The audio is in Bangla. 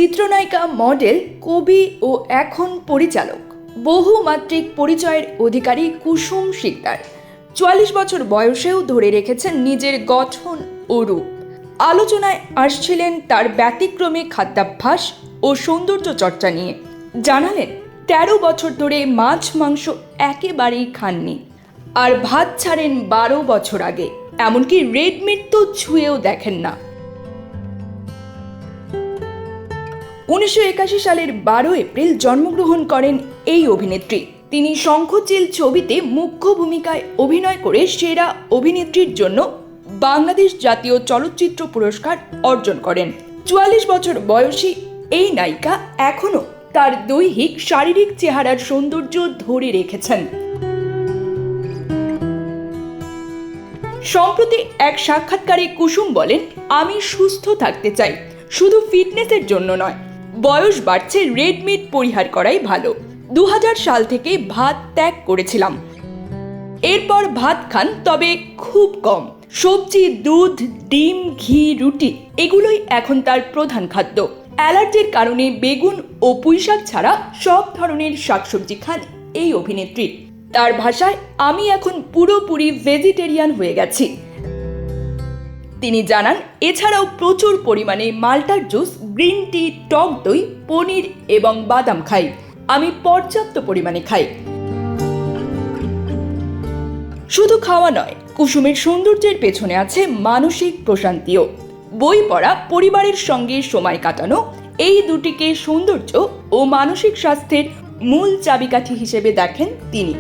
চিত্রনায়িকা, মডেল, কবি ও এখন পরিচালক, বহুমাত্রিক পরিচয়ের অধিকারী কুসুম শিকদার ৪৪ বছর বয়সেও ধরে রেখেছেন নিজের গঠন ও রূপ। আলোচনায় আসছিলেন তার ব্যতিক্রমী খাদ্যাভ্যাস ও সৌন্দর্য চর্চা নিয়ে। জানালেন ১৩ বছর ধরে মাছ মাংস একেবারেই খাননি, আর ভাত ছাড়েন ১২ বছর আগে, এমনকি রেড মিট তো ছুঁয়েও দেখেন না। ১৯৮১ সালের ১২ এপ্রিল জন্মগ্রহণ করেন এই অভিনেত্রী। তিনি শঙ্খচিল ছবিতে মুখ্য ভূমিকায় অভিনয় করে সেরা অভিনেত্রীর জন্য বাংলাদেশ জাতীয় চলচ্চিত্র পুরস্কার অর্জন করেন। ৪৪ বছর বয়সী এই নায়িকা এখনও তার দৈহিক শারীরিক চেহারার সৌন্দর্য ধরে রেখেছেন। সম্প্রতি এক সাক্ষাৎকারে কুসুম বলেন, আমি সুস্থ থাকতে চাই, শুধু ফিটনেসের জন্য নয়। বয়স বাড়ছে, রেড মিট পরিহার করাই ভালো। ২০০০ সাল থেকে ভাত ত্যাগ করেছিলাম, এরপর ভাত খান, তবে খুব কম। সবজি, দুধ, ডিম, ঘি, রুটি এগুলোই এখন তার প্রধান খাদ্য। অ্যালার্জির কারণে বেগুন ও পুঁইশাক ছাড়া সব ধরনের শাকসবজি খান এই অভিনেত্রী। তার ভাষায়, আমি এখন পুরোপুরি ভেজিটেরিয়ান হয়ে গেছি। তিনি জানান, এছাড়াও প্রচুর পরিমাণে মাল্টার জুস, গ্রিন টি, টক দই, পনির এবং বাদাম খাই। আমি পর্যাপ্ত পরিমাণে খাই। শুধু খাওয়া নয়, কুসুমের সৌন্দর্যের পেছনে আছে মানসিক প্রশান্তিও। বই পড়া, পরিবারের সঙ্গে সময় কাটানো, এই দুটিকে সৌন্দর্য ও মানসিক স্বাস্থ্যের মূল চাবিকাঠি হিসেবে দেখেন তিনি।